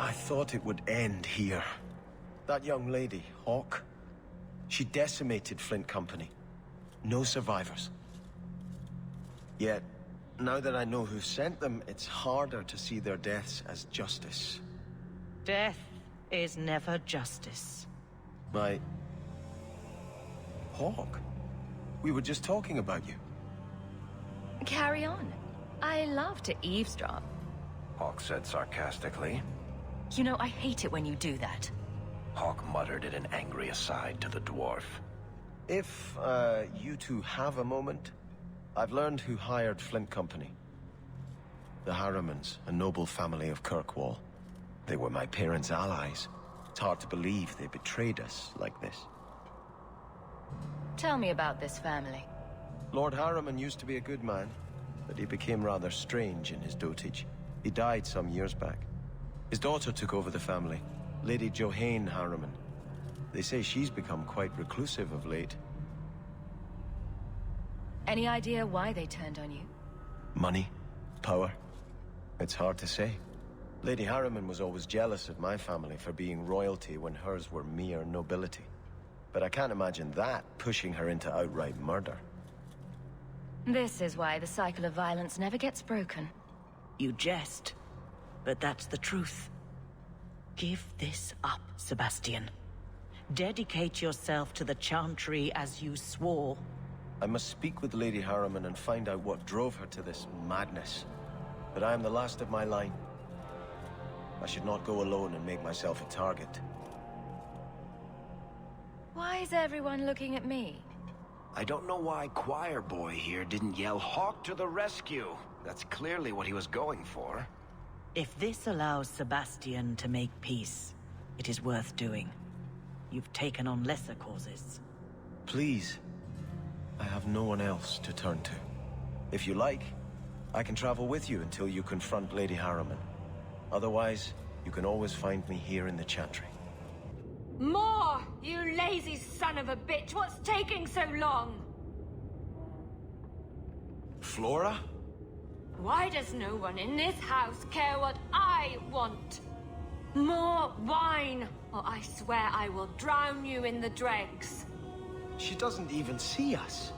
I thought it would end here. That young lady, Hawke, she decimated Flint Company. No survivors. Yet, now that I know who sent them, it's harder to see their deaths as justice. Death is never justice. My... Hawke? We were just talking about you. Carry on. I love to eavesdrop. Hawke said sarcastically. You know, I hate it when you do that. Hawke muttered in an angry aside to the dwarf. If, you two have a moment, I've learned who hired Flint Company. The Harrimans, a noble family of Kirkwall. They were my parents' allies. It's hard to believe they betrayed us like this. Tell me about this family. Lord Harriman used to be a good man, but he became rather strange in his dotage. He died some years back. His daughter took over the family, Lady Johane Harriman. They say she's become quite reclusive of late. Any idea why they turned on you? Money? Power? It's hard to say. Lady Harriman was always jealous of my family for being royalty when hers were mere nobility. But I can't imagine that pushing her into outright murder. This is why the cycle of violence never gets broken. You jest, but that's the truth. Give this up, Sebastian. Dedicate yourself to the Chantry as you swore. I must speak with Lady Harriman and find out what drove her to this madness. But I am the last of my line. I should not go alone and make myself a target. Why is everyone looking at me? I don't know why Choir Boy here didn't yell Hawke to the rescue. That's clearly what he was going for. If this allows Sebastian to make peace, it is worth doing. You've taken on lesser causes. Please. I have no one else to turn to. If you like, I can travel with you until you confront Lady Harriman. Otherwise, you can always find me here in the Chantry. More! You lazy son of a bitch! What's taking so long? Flora? Why does no one in this house care what I want? More wine, or I swear I will drown you in the dregs. She doesn't even see us.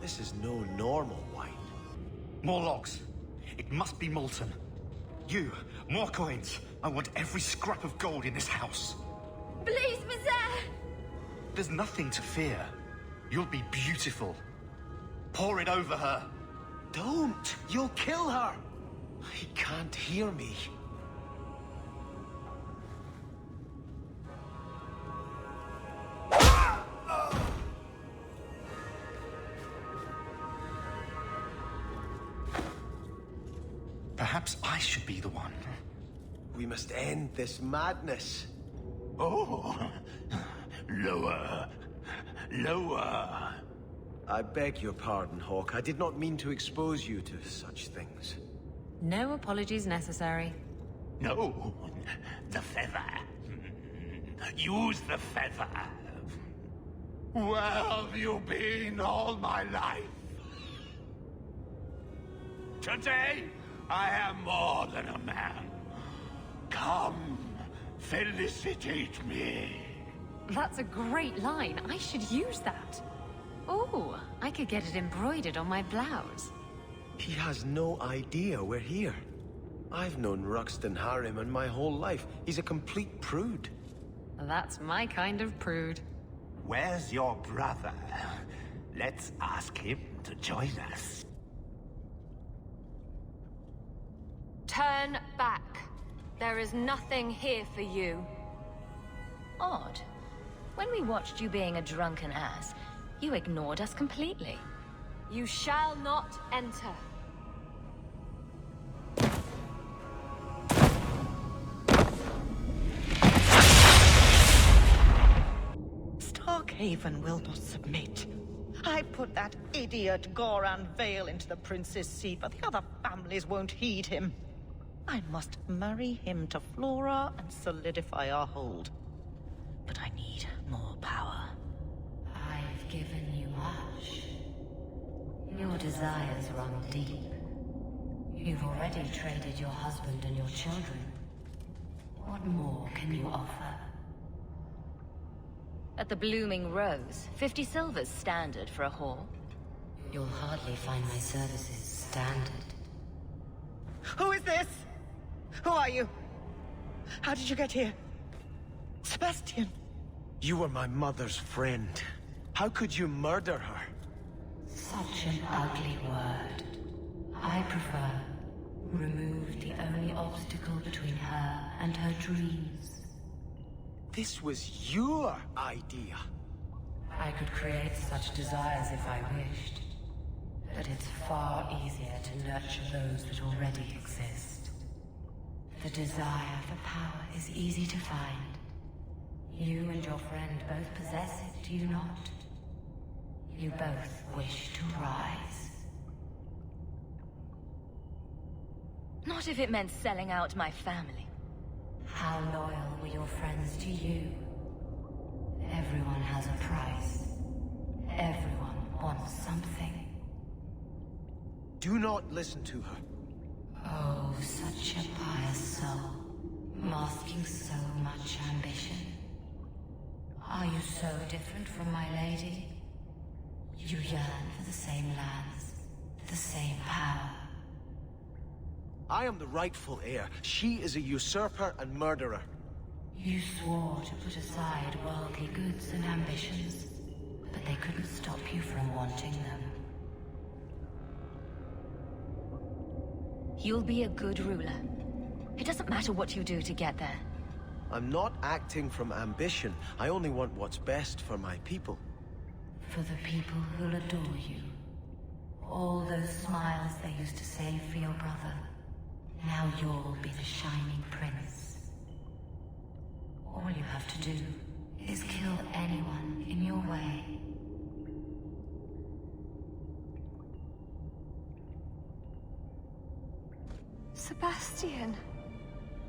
This is no normal wine. More logs. It must be molten. You, more coins. I want every scrap of gold in this house. Please, Mister! There's nothing to fear. You'll be beautiful. Pour it over her. Don't! You'll kill her! He can't hear me. Perhaps I should be the one. We must end this madness. Oh, lower, lower. I beg your pardon, Hawke. I did not mean to expose you to such things. No apologies necessary. No, the feather. Use the feather. Where have you been all my life? Today, I am more than a man. Come, felicitate me. That's a great line. I should use that. Oh, I could get it embroidered on my blouse. He has no idea we're here. I've known Ruxton Harriman my whole life. He's a complete prude. That's my kind of prude. Where's your brother? Let's ask him to join us. Turn back. There is nothing here for you. Odd. When we watched you being a drunken ass, you ignored us completely. You shall not enter. Starkhaven will not submit. I put that idiot Goran Vale into the prince's seat, but the other families won't heed him. I must marry him to Flora and solidify our hold. But I need more power. I've given you much. Your desires run deep. You've already traded your husband and your children. What more can you offer? At the Blooming Rose, 50 silver's standard for a hall. You'll hardly find my services standard. Who is this? Who are you? How did you get here? Sebastian. You were my mother's friend. How could you murder her? Such an ugly word. I prefer remove the only obstacle between her and her dreams. This was your idea. I could create such desires if I wished. But it's far easier to nurture those that already exist. The desire for power is easy to find. You and your friend both possess it, do you not? You both wish to rise. Not if it meant selling out my family. How loyal were your friends to you? Everyone has a price. Everyone wants something. Do not listen to her. Oh, such a pious soul, masking so much ambition. Are you so different from my lady? You yearn for the same lands, the same power. I am the rightful heir. She is a usurper and murderer. You swore to put aside worldly goods and ambitions, but they couldn't stop you from wanting them. You'll be a good ruler. It doesn't matter what you do to get there. I'm not acting from ambition. I only want what's best for my people. For the people who'll adore you. All those smiles they used to save for your brother. Now you'll be the shining prince. All you have to do is kill anyone in your way. Sebastian,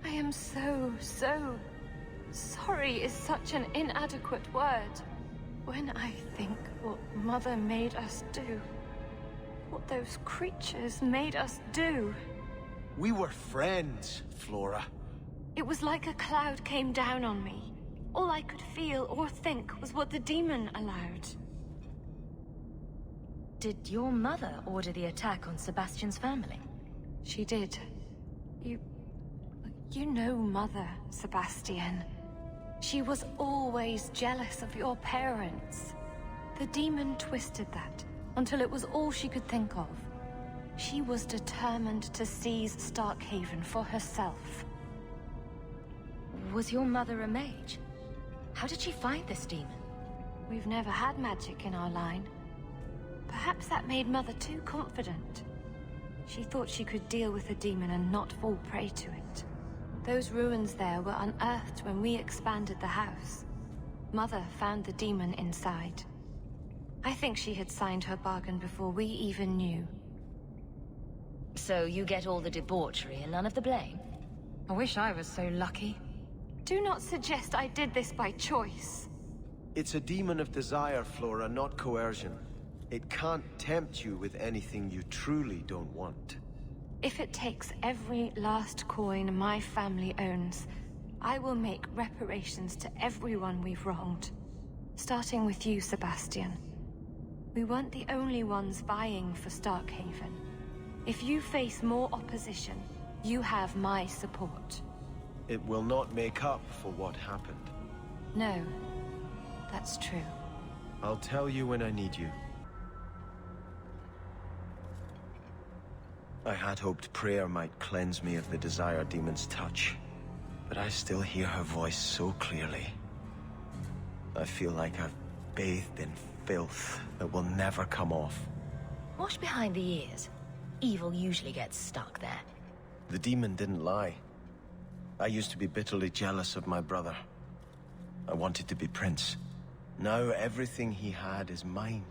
I am so sorry is such an inadequate word. When I think what Mother made us do, what those creatures made us do. We were friends, Flora. It was like a cloud came down on me. All I could feel or think was what the demon allowed. Did your mother order the attack on Sebastian's family? She did. You know Mother, Sebastian. She was always jealous of your parents. The demon twisted that until it was all she could think of. She was determined to seize Starkhaven for herself. Was your mother a mage? How did she find this demon? We've never had magic in our line. Perhaps that made Mother too confident. She thought she could deal with the demon and not fall prey to it. Those ruins there were unearthed when we expanded the house. Mother found the demon inside. I think she had signed her bargain before we even knew. So you get all the debauchery and none of the blame? I wish I was so lucky. Do not suggest I did this by choice. It's a demon of desire, Flora, not coercion. It can't tempt you with anything you truly don't want. If it takes every last coin my family owns, I will make reparations to everyone we've wronged. Starting with you, Sebastian. We weren't the only ones vying for Starkhaven. If you face more opposition, you have my support. It will not make up for what happened. No, that's true. I'll tell you when I need you. I had hoped prayer might cleanse me of the Desire Demon's touch, but I still hear her voice so clearly. I feel like I've bathed in filth that will never come off. Wash behind the ears. Evil usually gets stuck there. The demon didn't lie. I used to be bitterly jealous of my brother. I wanted to be prince. Now everything he had is mine.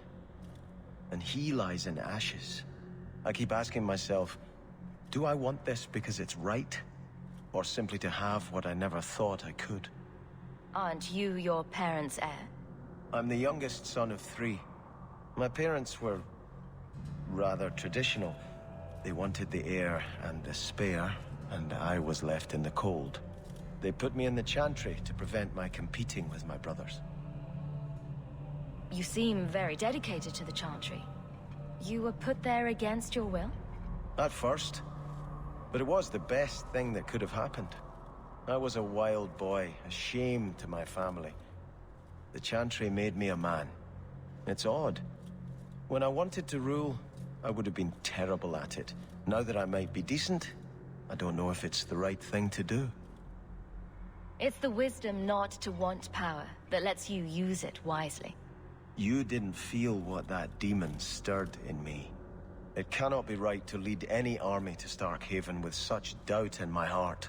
And he lies in ashes. I keep asking myself, do I want this because it's right? Or simply to have what I never thought I could? Aren't you your parents' heir? I'm the youngest son of 3. My parents were rather traditional. They wanted the heir and the spare, and I was left in the cold. They put me in the Chantry to prevent my competing with my brothers. You seem very dedicated to the Chantry. You were put there against your will? At first. But it was the best thing that could have happened. I was a wild boy, a shame to my family. The Chantry made me a man. It's odd. When I wanted to rule, I would have been terrible at it. Now that I might be decent, I don't know if it's the right thing to do. It's the wisdom not to want power that lets you use it wisely. You didn't feel what that demon stirred in me. It cannot be right to lead any army to Starkhaven with such doubt in my heart.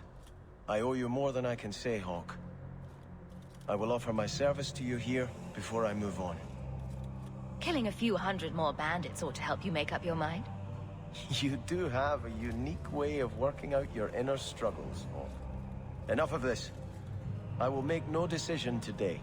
I owe you more than I can say, Hawke. I will offer my service to you here before I move on. Killing a few hundred more bandits ought to help you make up your mind. You do have a unique way of working out your inner struggles, Hawke. Enough of this. I will make no decision today.